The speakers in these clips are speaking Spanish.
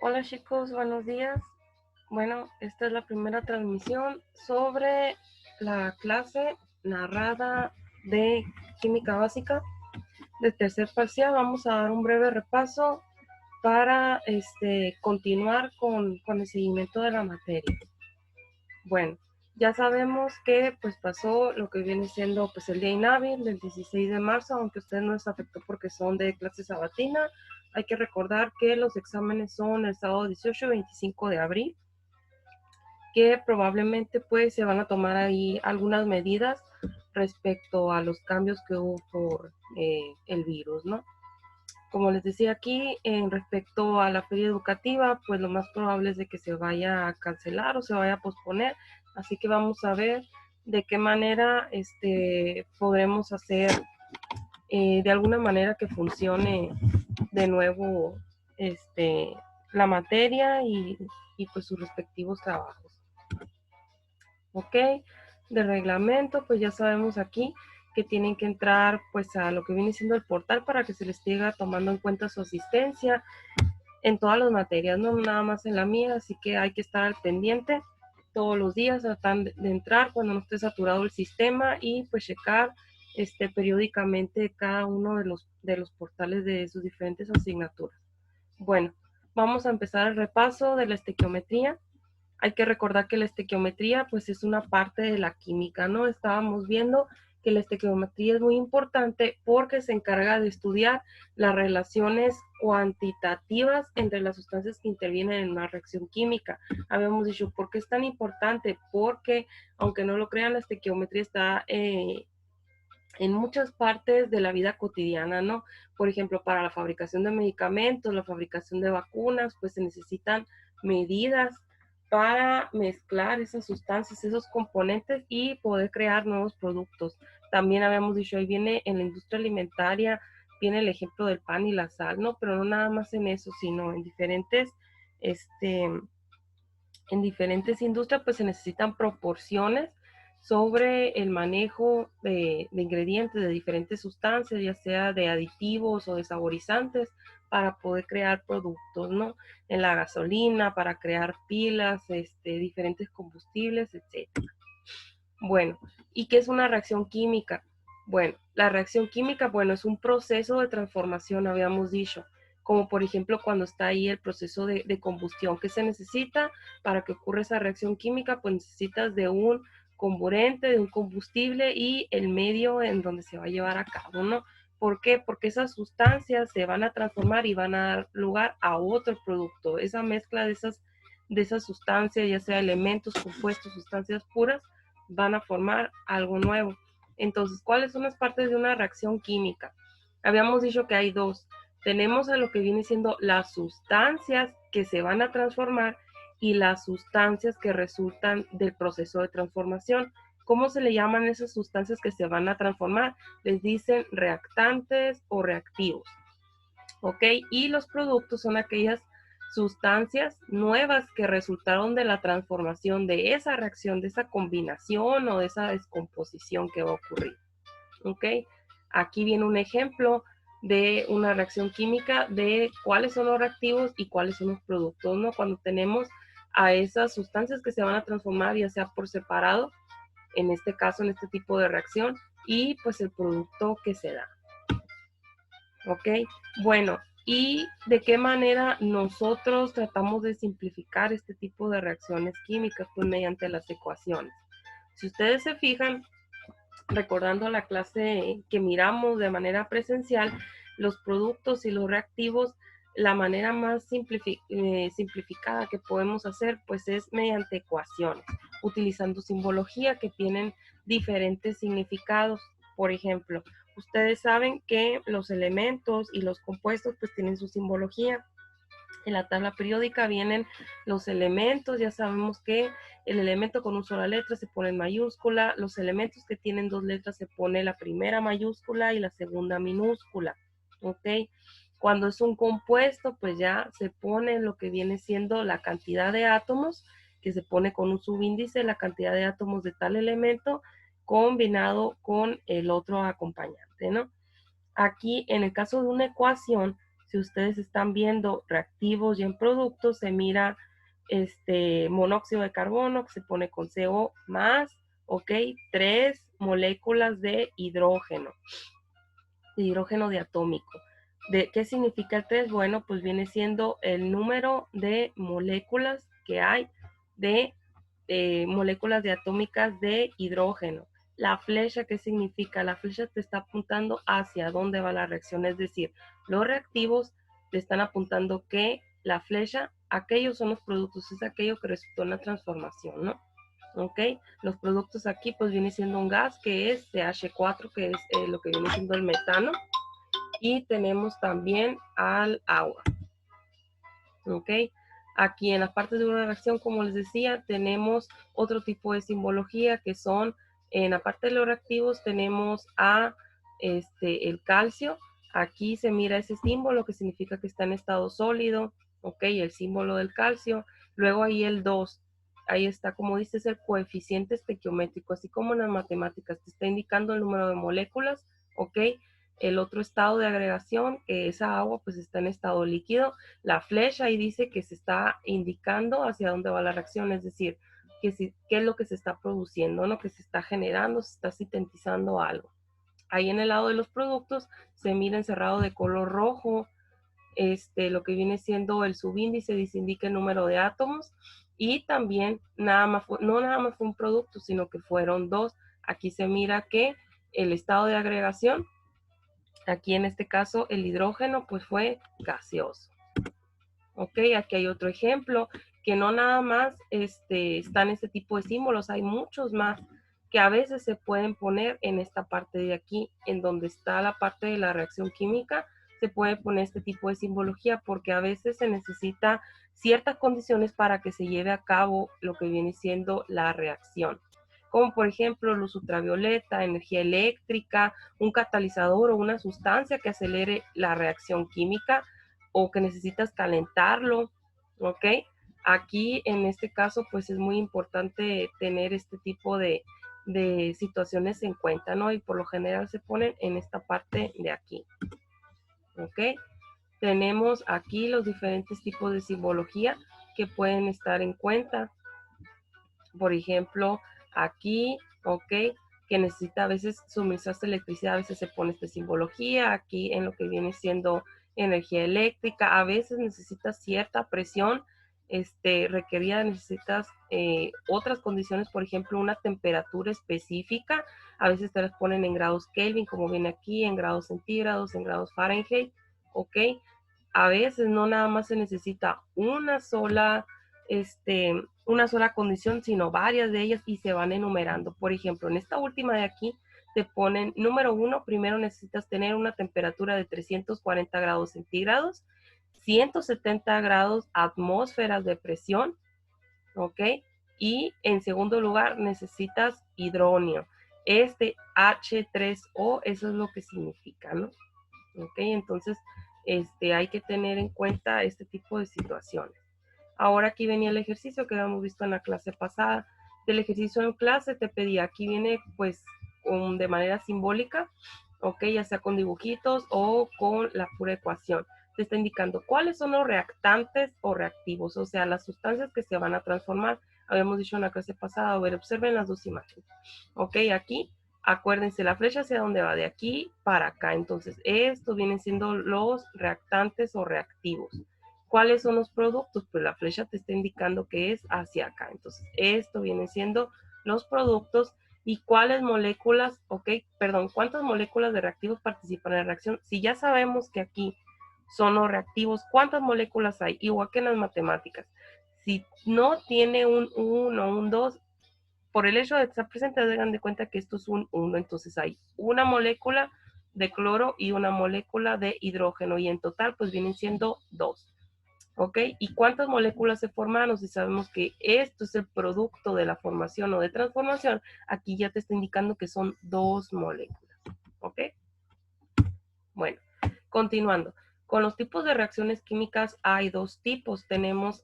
Hola chicos, buenos días. Bueno, esta es la primera transmisión sobre la clase narrada de química básica de tercer parcial. Vamos a dar un breve repaso para continuar con el seguimiento de la materia. Bueno, ya sabemos que pues pasó lo que viene siendo pues el día inhábil del 16 de marzo, aunque a ustedes no les afectó porque son de clase sabatina. Hay que recordar que los exámenes son el sábado 18 y 25 de abril, que probablemente pues se van a tomar ahí algunas medidas respecto a los cambios que hubo por el virus, ¿no? Como les decía aquí, en respecto a la feria educativa, pues lo más probable es de que se vaya a cancelar o se vaya a posponer. Así que vamos a ver de qué manera podremos hacer de alguna manera que funcione de nuevo la materia y pues sus respectivos trabajos. Ok, de reglamento, pues ya sabemos aquí que tienen que entrar pues a lo que viene siendo el portal para que se les siga tomando en cuenta su asistencia en todas las materias, no nada más en la mía, así que hay que estar al pendiente todos los días, tratar de entrar cuando no esté saturado el sistema y pues checar periódicamente cada uno de los portales de sus diferentes asignaturas. Bueno, vamos a empezar el repaso de la estequiometría. Hay que recordar que la estequiometría pues es una parte de la química, ¿no? Estábamos viendo que la estequiometría es muy importante porque se encarga de estudiar las relaciones cuantitativas entre las sustancias que intervienen en una reacción química. Habíamos dicho, ¿por qué es tan importante? Porque, aunque no lo crean, la estequiometría está en muchas partes de la vida cotidiana, ¿no? Por ejemplo, para la fabricación de medicamentos, la fabricación de vacunas, pues se necesitan medidas para mezclar esas sustancias, esos componentes y poder crear nuevos productos. También habíamos dicho, ahí viene en la industria alimentaria, viene el ejemplo del pan y la sal, ¿no? Pero no nada más en eso, sino este, en diferentes industrias, pues se necesitan proporciones sobre el manejo de ingredientes de diferentes sustancias, ya sea de aditivos o de saborizantes, para poder crear productos, ¿no? En la gasolina, para crear pilas, diferentes combustibles, etc. Bueno, ¿y qué es una reacción química? Bueno, la reacción química, bueno, es un proceso de transformación, habíamos dicho, como por ejemplo cuando está ahí el proceso de combustión. ¿Qué se necesita para que ocurra esa reacción química? Pues necesitas de un comburente, de un combustible y el medio en donde se va a llevar a cabo, ¿no? ¿Por qué? Porque esas sustancias se van a transformar y van a dar lugar a otro producto. Esa mezcla de esas sustancias, ya sea elementos, compuestos, sustancias puras, van a formar algo nuevo. Entonces, ¿cuáles son las partes de una reacción química? Habíamos dicho que hay dos. Tenemos a lo que viene siendo las sustancias que se van a transformar y las sustancias que resultan del proceso de transformación. ¿Cómo se le llaman esas sustancias que se van a transformar? Les dicen reactantes o reactivos. ¿Ok? Y los productos son aquellas sustancias nuevas que resultaron de la transformación de esa reacción, de esa combinación o de esa descomposición que va a ocurrir. ¿Ok? Aquí viene un ejemplo de una reacción química de cuáles son los reactivos y cuáles son los productos, ¿no? Cuando tenemos a esas sustancias que se van a transformar, ya sea por separado, en este caso, en este tipo de reacción, y pues el producto que se da. ¿Ok? Bueno, ¿y de qué manera nosotros tratamos de simplificar este tipo de reacciones químicas? Pues mediante las ecuaciones. Si ustedes se fijan, recordando la clase que miramos de manera presencial, los productos y los reactivos, la manera más simplificada que podemos hacer pues es mediante ecuaciones, utilizando simbología que tienen diferentes significados. Por ejemplo, ustedes saben que los elementos y los compuestos pues tienen su simbología. En la tabla periódica vienen los elementos, ya sabemos que el elemento con una sola letra se pone en mayúscula, los elementos que tienen dos letras se pone la primera mayúscula y la segunda minúscula, ¿ok? Cuando es un compuesto, pues ya se pone lo que viene siendo la cantidad de átomos, que se pone con un subíndice, la cantidad de átomos de tal elemento, combinado con el otro acompañante, ¿no? Aquí, en el caso de una ecuación, si ustedes están viendo reactivos y en productos, se mira monóxido de carbono que se pone con CO más, ok, 3 moléculas de hidrógeno diatómico. ¿Qué significa el 3? Bueno, pues viene siendo el número de moléculas que hay de moléculas diatómicas de hidrógeno. La flecha, ¿qué significa? La flecha te está apuntando hacia dónde va la reacción, es decir, los reactivos te están apuntando que la flecha, aquellos son los productos, es aquello que resultó en la transformación, ¿no? ¿Ok? Los productos aquí pues viene siendo un gas que es CH4, que es lo que viene siendo el metano, y tenemos también al agua. ¿Ok? Aquí en la parte de una reacción, como les decía, tenemos otro tipo de simbología que son, en la parte de los reactivos tenemos a el calcio. Aquí se mira ese símbolo que significa que está en estado sólido, ¿ok? El símbolo del calcio. Luego ahí el 2, ahí está, como dice, es el coeficiente estequiométrico, así como en las matemáticas, te está indicando el número de moléculas, ¿ok? El otro estado de agregación, que esa agua pues está en estado líquido. La flecha ahí dice que se está indicando hacia dónde va la reacción, es decir, qué es lo que se está produciendo, ¿no? Que se está generando, se está sintetizando algo. Ahí en el lado de los productos se mira encerrado de color rojo, lo que viene siendo el subíndice, dice indica el número de átomos, y también no nada más fue un producto, sino que fueron dos. Aquí se mira que el estado de agregación, aquí en este caso el hidrógeno, pues fue gaseoso. Ok, aquí hay otro ejemplo, que no nada más están este tipo de símbolos, hay muchos más que a veces se pueden poner en esta parte de aquí, en donde está la parte de la reacción química, se puede poner este tipo de simbología porque a veces se necesita ciertas condiciones para que se lleve a cabo lo que viene siendo la reacción, como por ejemplo luz ultravioleta, energía eléctrica, un catalizador o una sustancia que acelere la reacción química, o que necesitas calentarlo, ¿ok? Aquí en este caso pues es muy importante tener este tipo de situaciones en cuenta, ¿no? Y por lo general se ponen en esta parte de aquí, ¿ok? Tenemos aquí los diferentes tipos de simbología que pueden estar en cuenta. Por ejemplo, aquí, ¿ok? Que necesita a veces suministrarse electricidad, a veces se pone esta simbología, aquí en lo que viene siendo energía eléctrica, a veces necesitas cierta presión requerida, necesitas otras condiciones, por ejemplo, una temperatura específica, a veces te las ponen en grados Kelvin, como viene aquí, en grados centígrados, en grados Fahrenheit, ¿ok? A veces no nada más se necesita una sola condición, sino varias de ellas y se van enumerando. Por ejemplo, en esta última de aquí te ponen, número 1, primero necesitas tener una temperatura de 340 grados centígrados, 170 grados atmósferas de presión, ¿ok? Y en segundo lugar necesitas hidrógeno. H3O, eso es lo que significa, ¿no? ¿Ok? Entonces, hay que tener en cuenta este tipo de situaciones. Ahora aquí venía el ejercicio que habíamos visto en la clase pasada. Del ejercicio en clase te pedía, aquí viene pues de manera simbólica, ok, ya sea con dibujitos o con la pura ecuación. Te está indicando cuáles son los reactantes o reactivos, o sea, las sustancias que se van a transformar. Habíamos dicho en la clase pasada, a ver, observen las dos imágenes. Ok, aquí, acuérdense, la flecha hacia dónde va, de aquí para acá. Entonces, estos vienen siendo los reactantes o reactivos. ¿Cuáles son los productos? Pues la flecha te está indicando que es hacia acá. Entonces, esto viene siendo los productos. ¿Y cuáles moléculas, cuántas moléculas de reactivos participan en la reacción? Si ya sabemos que aquí son los reactivos, ¿cuántas moléculas hay? Igual que en las matemáticas. Si no tiene un 1 o un 2, por el hecho de estar presente, hagan de cuenta que esto es un 1. Entonces hay una molécula de cloro y una molécula de hidrógeno. Y en total, pues vienen siendo 2. ¿Ok? ¿Y cuántas moléculas se formaron? Si sabemos que esto es el producto de la formación o de transformación, aquí ya te está indicando que son 2 moléculas. ¿Ok? Bueno, continuando. Con los tipos de reacciones químicas hay 2 tipos. Tenemos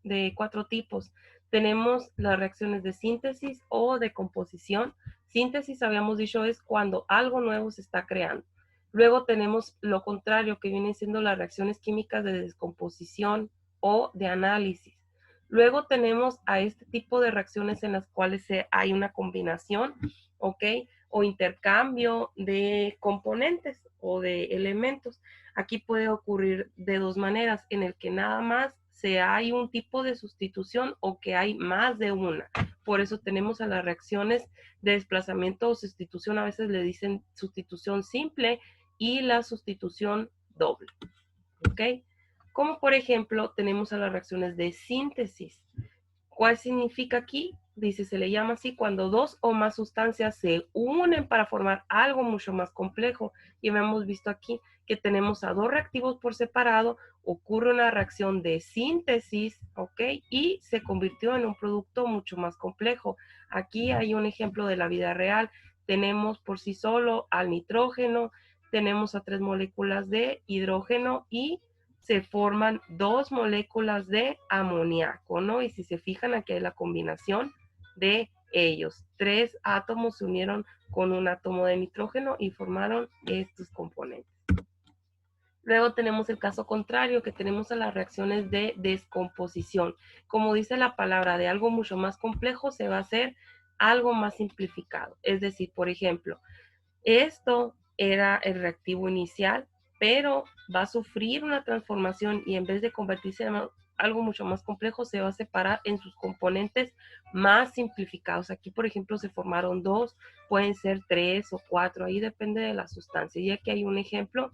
de 4 tipos. Tenemos las reacciones de síntesis o de composición. Síntesis, habíamos dicho, es cuando algo nuevo se está creando. Luego tenemos lo contrario, que vienen siendo las reacciones químicas de descomposición o de análisis. Luego tenemos a este tipo de reacciones en las cuales hay una combinación, ¿ok? O intercambio de componentes o de elementos. Aquí puede ocurrir de dos maneras, en el que nada más hay un tipo de sustitución o que hay más de una. Por eso tenemos a las reacciones de desplazamiento o sustitución, a veces le dicen sustitución simple y la sustitución doble, ¿ok? Como por ejemplo tenemos a las reacciones de síntesis. ¿Cuál significa aquí? Dice, se le llama así cuando dos o más sustancias se unen para formar algo mucho más complejo. Y hemos visto aquí que tenemos a dos reactivos por separado, ocurre una reacción de síntesis, ¿ok? Y se convirtió en un producto mucho más complejo. Aquí hay un ejemplo de la vida real. Tenemos por sí solo al nitrógeno, tenemos a 3 moléculas de hidrógeno y se forman 2 moléculas de amoníaco, ¿no? Y si se fijan, aquí hay la combinación de ellos. 3 átomos se unieron con un átomo de nitrógeno y formaron estos componentes. Luego tenemos el caso contrario, que tenemos a las reacciones de descomposición. Como dice la palabra, de algo mucho más complejo se va a hacer algo más simplificado. Es decir, por ejemplo, esto era el reactivo inicial, pero va a sufrir una transformación y en vez de convertirse en algo mucho más complejo, se va a separar en sus componentes más simplificados. Aquí, por ejemplo, se formaron 2, pueden ser 3 o 4, ahí depende de la sustancia. Y aquí hay un ejemplo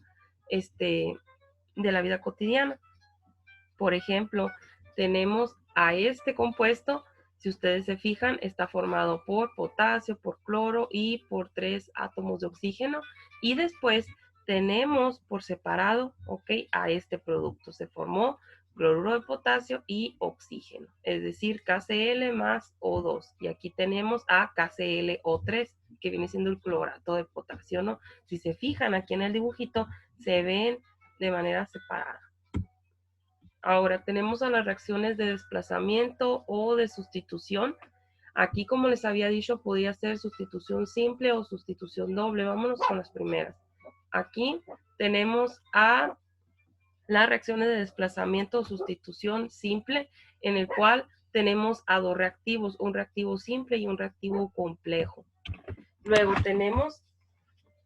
de la vida cotidiana. Por ejemplo, tenemos a este compuesto, si ustedes se fijan, está formado por potasio, por cloro y por 3 átomos de oxígeno. Y después tenemos por separado, ¿ok? A este producto. Se formó cloruro de potasio y oxígeno, es decir, KCl más O2. Y aquí tenemos a KClO3, que viene siendo el clorato de potasio, ¿no? Si se fijan aquí en el dibujito, se ven de manera separada. Ahora tenemos a las reacciones de desplazamiento o de sustitución. Aquí, como les había dicho, podía ser sustitución simple o sustitución doble. Vámonos con las primeras. Aquí tenemos a las reacciones de desplazamiento o sustitución simple, en el cual tenemos a dos reactivos, un reactivo simple y un reactivo complejo. Luego tenemos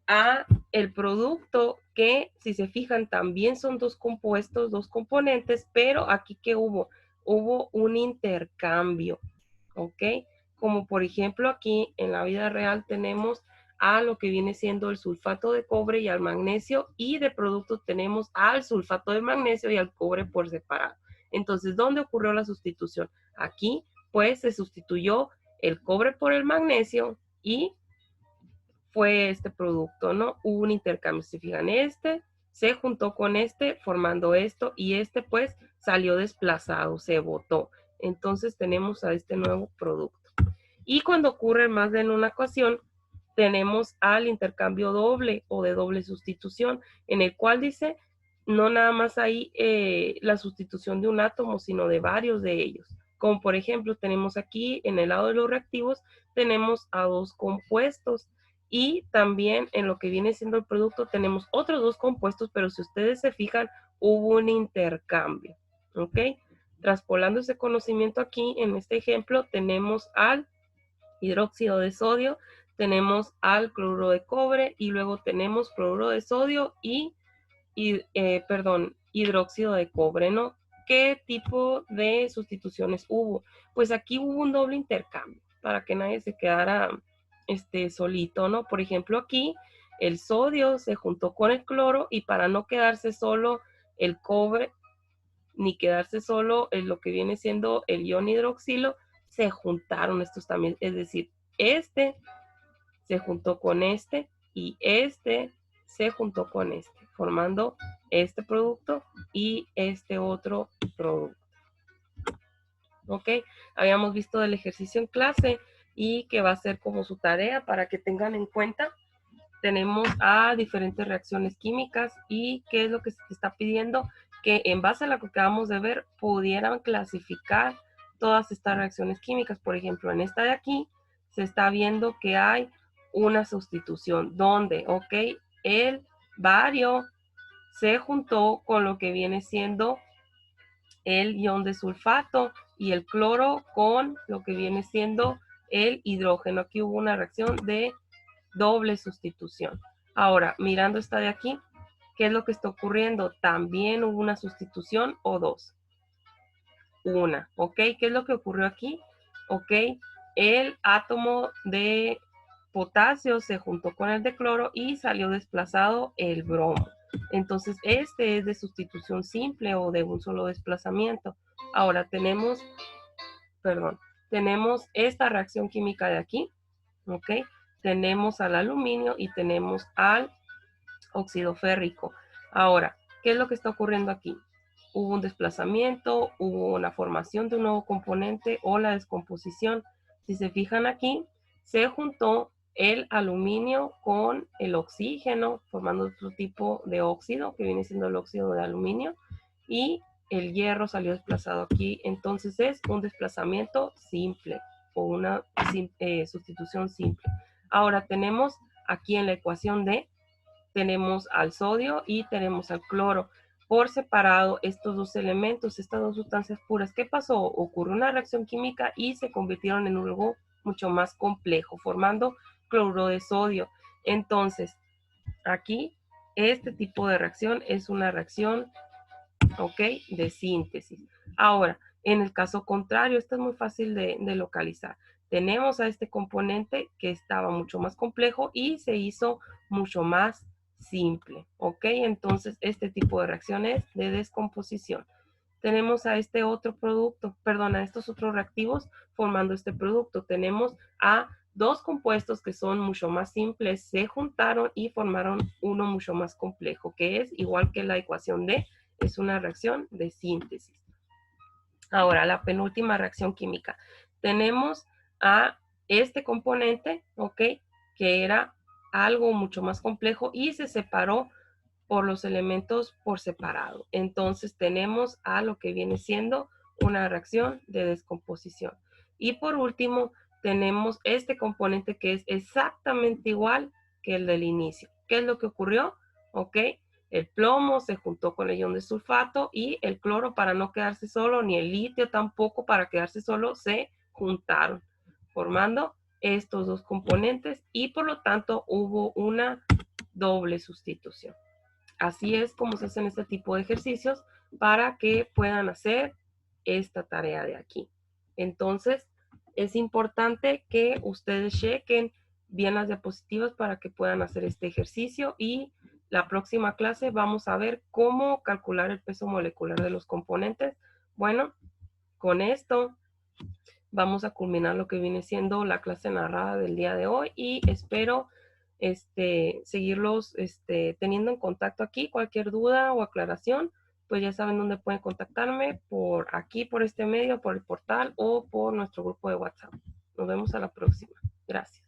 a el producto que, si se fijan, también son 2 compuestos, 2 componentes, pero aquí que hubo un intercambio, ¿ok? Como por ejemplo aquí en la vida real tenemos a lo que viene siendo el sulfato de cobre y al magnesio, y de producto tenemos al sulfato de magnesio y al cobre por separado. Entonces, ¿dónde ocurrió la sustitución? Aquí, pues, se sustituyó el cobre por el magnesio y fue este producto, ¿no? Hubo un intercambio, si fijan, este se juntó con este formando esto y este pues salió desplazado, se botó. Entonces tenemos a este nuevo producto. Y cuando ocurre más de en una ocasión, tenemos al intercambio doble o de doble sustitución, en el cual dice, no nada más hay la sustitución de un átomo, sino de varios de ellos. Como por ejemplo, tenemos aquí en el lado de los reactivos, tenemos a 2 compuestos. Y también en lo que viene siendo el producto tenemos otros 2 compuestos, pero si ustedes se fijan, hubo un intercambio, ¿ok? Traspolando ese conocimiento aquí, en este ejemplo, tenemos al hidróxido de sodio, tenemos al cloruro de cobre y luego tenemos cloruro de sodio y hidróxido de cobre, ¿no? ¿Qué tipo de sustituciones hubo? Pues aquí hubo un doble intercambio para que nadie se quedara solito, ¿no? Por ejemplo, aquí el sodio se juntó con el cloro y para no quedarse solo el cobre ni quedarse solo en lo que viene siendo el ion hidroxilo, se juntaron estos también, es decir, este se juntó con este y este se juntó con este, formando este producto y este otro producto. ¿Ok? Habíamos visto el ejercicio en clase y que va a ser como su tarea para que tengan en cuenta. Tenemos a diferentes reacciones químicas y qué es lo que se te está pidiendo, que en base a lo que acabamos de ver pudieran clasificar todas estas reacciones químicas. Por ejemplo, en esta de aquí se está viendo que hay una sustitución donde, ok, el bario se juntó con lo que viene siendo el ion de sulfato y el cloro con lo que viene siendo el hidrógeno. Aquí hubo una reacción de doble sustitución. Ahora, mirando esta de aquí, ¿qué es lo que está ocurriendo? También hubo una sustitución o dos. Una, ¿ok? ¿Qué es lo que ocurrió aquí? ¿Ok? El átomo de potasio se juntó con el de cloro y salió desplazado el bromo. Entonces, este es de sustitución simple o de un solo desplazamiento. Ahora tenemos esta reacción química de aquí, ¿ok? Tenemos al aluminio y tenemos al óxido férrico. Ahora, ¿qué es lo que está ocurriendo aquí? Hubo un desplazamiento, hubo la formación de un nuevo componente o la descomposición. Si se fijan aquí, se juntó el aluminio con el oxígeno, formando otro tipo de óxido, que viene siendo el óxido de aluminio, y el hierro salió desplazado aquí. Entonces es un desplazamiento simple o una sustitución simple. Ahora tenemos aquí en la ecuación D, tenemos al sodio y tenemos al cloro. Por separado, estos dos elementos, estas dos sustancias puras, ¿qué pasó? Ocurrió una reacción química y se convirtieron en algo mucho más complejo, formando cloruro de sodio. Entonces, aquí, este tipo de reacción es una reacción, ¿ok?, de síntesis. Ahora, en el caso contrario, esto es muy fácil de localizar. Tenemos a este componente que estaba mucho más complejo y se hizo mucho más simple, ¿ok? Entonces, este tipo de reacciones de descomposición. Tenemos a este otro producto, perdón, a estos otros reactivos formando este producto. Tenemos a dos compuestos que son mucho más simples, se juntaron y formaron uno mucho más complejo, que es igual que la ecuación D, es una reacción de síntesis. Ahora, la penúltima reacción química. Tenemos a este componente, ¿ok?, que era algo mucho más complejo y se separó por los elementos por separado. Entonces tenemos a lo que viene siendo una reacción de descomposición. Y por último, tenemos este componente que es exactamente igual que el del inicio. ¿Qué es lo que ocurrió? ¿Ok? El plomo se juntó con el ion de sulfato y el cloro, para no quedarse solo, ni el litio tampoco para quedarse solo, se juntaron, formando estos dos componentes y por lo tanto hubo una doble sustitución. Así es como se hacen este tipo de ejercicios para que puedan hacer esta tarea de aquí. Entonces, es importante que ustedes chequen bien las diapositivas para que puedan hacer este ejercicio y la próxima clase vamos a ver cómo calcular el peso molecular de los componentes. Bueno, con esto vamos a culminar lo que viene siendo la clase narrada del día de hoy y espero seguirlos teniendo en contacto aquí. Cualquier duda o aclaración, pues ya saben dónde pueden contactarme, por aquí, por este medio, por el portal o por nuestro grupo de WhatsApp. Nos vemos a la próxima. Gracias.